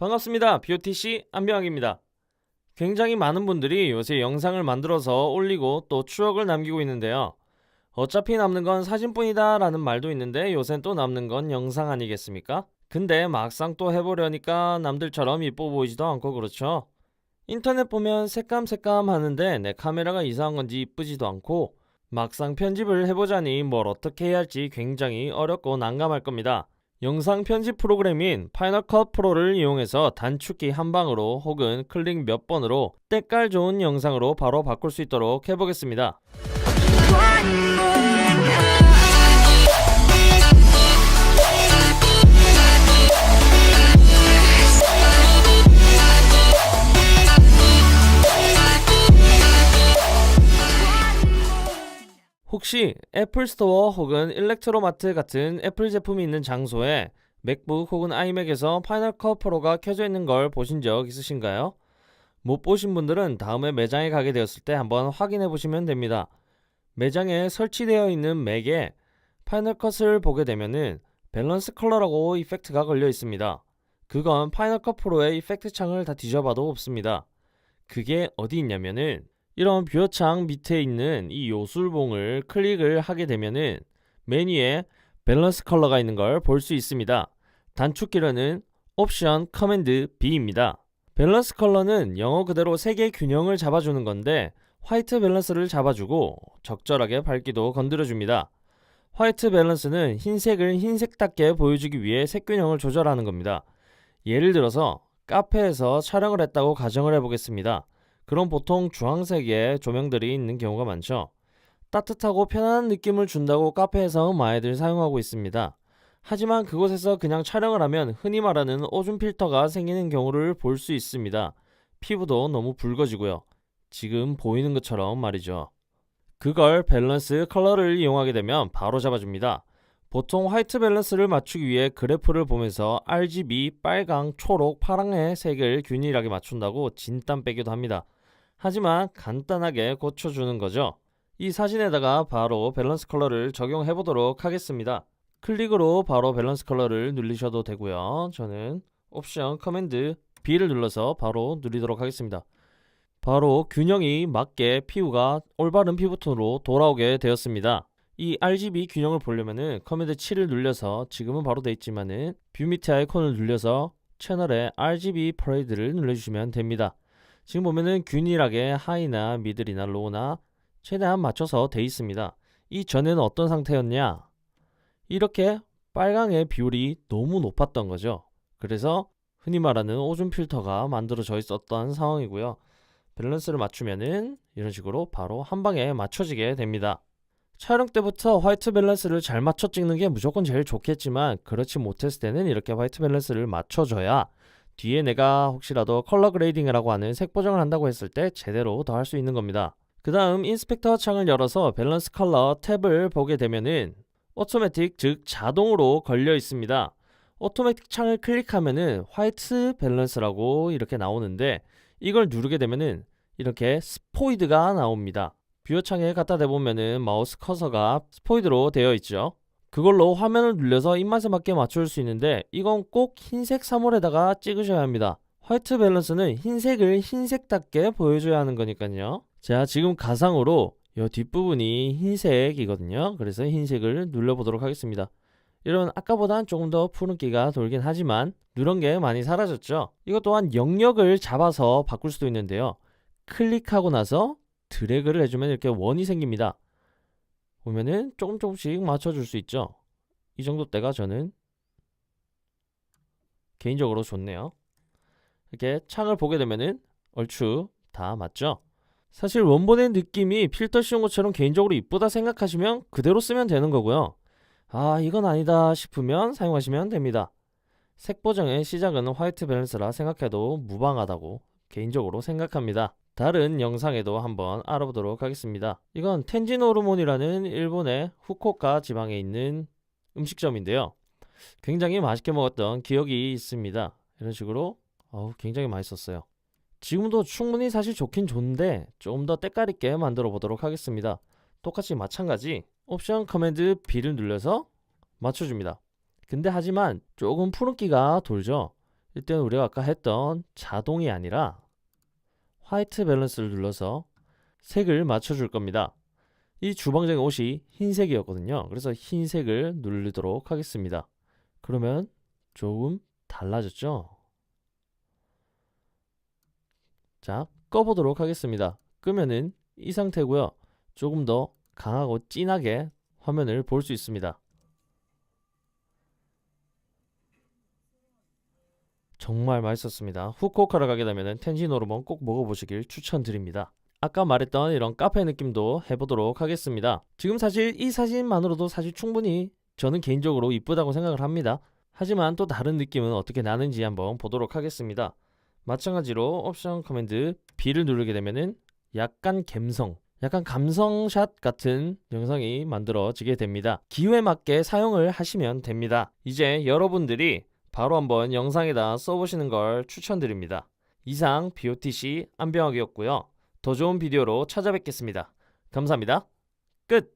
반갑습니다. BOTC 안병학입니다. 굉장히 많은 분들이 요새 영상을 만들어서 올리고 또 추억을 남기고 있는데요. 어차피 남는 건 사진뿐이다 라는 말도 있는데 요샌 또 남는 건 영상 아니겠습니까? 근데 막상 또 해보려니까 남들처럼 이뻐 보이지도 않고 그렇죠. 인터넷 보면 새깜새깜 하는데 내 카메라가 이상한 건지 이쁘지도 않고 막상 편집을 해보자니 뭘 어떻게 해야 할지 굉장히 어렵고 난감할 겁니다. 영상 편집 프로그램인 파이널 컷 프로를 이용해서 단축키 한 방으로 혹은 클릭 몇 번으로 때깔 좋은 영상으로 바로 바꿀 수 있도록 해보겠습니다. 혹시 애플 스토어 혹은 일렉트로마트 같은 애플 제품이 있는 장소에 맥북 혹은 아이맥에서 파이널 컷 프로가 켜져 있는 걸 보신 적 있으신가요? 못 보신 분들은 다음에 매장에 가게 되었을 때 한번 확인해 보시면 됩니다. 매장에 설치되어 있는 맥에 파이널 컷을 보게 되면은 밸런스 컬러라고 이펙트가 걸려 있습니다. 그건 파이널 컷 프로의 이펙트 창을 다 뒤져봐도 없습니다. 그게 어디 있냐면은 이런 뷰어창 밑에 있는 이 요술봉을 클릭을 하게 되면은 메뉴에 밸런스 컬러가 있는 걸 볼 수 있습니다. 단축키로는 옵션 커맨드 B입니다. 밸런스 컬러는 영어 그대로 색의 균형을 잡아주는 건데 화이트 밸런스를 잡아주고 적절하게 밝기도 건드려줍니다. 화이트 밸런스는 흰색을 흰색답게 보여주기 위해 색 균형을 조절하는 겁니다. 예를 들어서 카페에서 촬영을 했다고 가정을 해보겠습니다. 그럼 보통 주황색의 조명들이 있는 경우가 많죠. 따뜻하고 편안한 느낌을 준다고 카페에서 많이들 사용하고 있습니다. 하지만 그곳에서 그냥 촬영을 하면 흔히 말하는 오줌 필터가 생기는 경우를 볼 수 있습니다. 피부도 너무 붉어지고요. 지금 보이는 것처럼 말이죠. 그걸 밸런스 컬러를 이용하게 되면 바로 잡아줍니다. 보통 화이트 밸런스를 맞추기 위해 그래프를 보면서 RGB, 빨강, 초록, 파랑의 색을 균일하게 맞춘다고 진땀 빼기도 합니다. 하지만 간단하게 고쳐주는 거죠. 이 사진에다가 바로 밸런스 컬러를 적용해 보도록 하겠습니다. 클릭으로 바로 밸런스 컬러를 누르셔도 되고요. 저는 옵션 커맨드 B를 눌러서 바로 누리도록 하겠습니다. 바로 균형이 맞게 피부가 올바른 피부톤으로 돌아오게 되었습니다. 이 RGB 균형을 보려면은 커맨드 7을 눌려서 지금은 바로 돼 있지만은 뷰 밑에 아이콘을 눌려서 채널에 RGB 퍼레이드를 눌러주시면 됩니다. 지금 보면은 균일하게 하이나 미들이나 로우나 최대한 맞춰서 돼 있습니다. 이 전에는 어떤 상태였냐? 이렇게 빨강의 비율이 너무 높았던 거죠. 그래서 흔히 말하는 오줌 필터가 만들어져 있었던 상황이고요. 밸런스를 맞추면은 이런 식으로 바로 한 방에 맞춰지게 됩니다. 촬영 때부터 화이트 밸런스를 잘 맞춰 찍는 게 무조건 제일 좋겠지만 그렇지 못했을 때는 이렇게 화이트 밸런스를 맞춰줘야 뒤에 내가 혹시라도 컬러 그레이딩이라고 하는 색 보정을 한다고 했을 때 제대로 더 할 수 있는 겁니다. 그 다음 인스펙터 창을 열어서 밸런스 컬러 탭을 보게 되면은 오토매틱 즉 자동으로 걸려 있습니다. 오토매틱 창을 클릭하면은 화이트 밸런스라고 이렇게 나오는데 이걸 누르게 되면은 이렇게 스포이드가 나옵니다. 뷰어 창에 갖다 대보면은 마우스 커서가 스포이드로 되어 있죠. 그걸로 화면을 눌려서 입맛에 맞게 맞출 수 있는데 이건 꼭 흰색 사물에다가 찍으셔야 합니다. 화이트 밸런스는 흰색을 흰색답게 보여줘야 하는 거니까요. 자, 지금 가상으로 이 뒷부분이 흰색이거든요. 그래서 흰색을 눌러보도록 하겠습니다. 이런 아까보단 조금 더 푸른기가 돌긴 하지만 누런 게 많이 사라졌죠. 이것 또한 영역을 잡아서 바꿀 수도 있는데요. 클릭하고 나서 드래그를 해주면 이렇게 원이 생깁니다. 보면은 조금씩 맞춰줄 수 있죠. 이 정도 때가 저는 개인적으로 좋네요. 이렇게 창을 보게 되면은 얼추 다 맞죠. 사실 원본의 느낌이 필터 씌운 것처럼 개인적으로 이쁘다 생각하시면 그대로 쓰면 되는 거고요. 아, 이건 아니다 싶으면 사용하시면 됩니다. 색 보정의 시작은 화이트 밸런스라 생각해도 무방하다고 개인적으로 생각합니다. 다른 영상에도 한번 알아보도록 하겠습니다. 이건 텐진 호르몬이라는 일본의 후쿠오카 지방에 있는 음식점인데요. 굉장히 맛있게 먹었던 기억이 있습니다. 이런 식으로 굉장히 맛있었어요. 지금도 충분히 사실 좋긴 좋은데 좀 더 때깔 있게 만들어 보도록 하겠습니다. 똑같이 마찬가지 옵션 커맨드 B를 눌러서 맞춰줍니다. 근데 하지만 조금 푸른기가 돌죠. 일단 우리가 아까 했던 자동이 아니라 화이트 밸런스를 눌러서 색을 맞춰줄 겁니다. 이 주방장의 옷이 흰색이었거든요. 그래서 흰색을 누르도록 하겠습니다. 그러면 조금 달라졌죠? 자, 꺼보도록 하겠습니다. 끄면은 이 상태고요. 조금 더 강하고 진하게 화면을 볼 수 있습니다. 정말 맛있었습니다. 후쿠오카를 가게 되면 텐신 호르몬 꼭 먹어보시길 추천드립니다. 아까 말했던 이런 카페 느낌도 해보도록 하겠습니다. 지금 사실 이 사진만으로도 사실 충분히 저는 개인적으로 이쁘다고 생각을 합니다. 하지만 또 다른 느낌은 어떻게 나는지 한번 보도록 하겠습니다. 마찬가지로 옵션 커맨드 B를 누르게 되면은 약간 갬성, 약간 감성샷 같은 영상이 만들어지게 됩니다. 기호에 맞게 사용을 하시면 됩니다. 이제 여러분들이 바로 한번 영상에다 써보시는 걸 추천드립니다. 이상 BOTC 안병학이었고요. 더 좋은 비디오로 찾아뵙겠습니다. 감사합니다. 끝!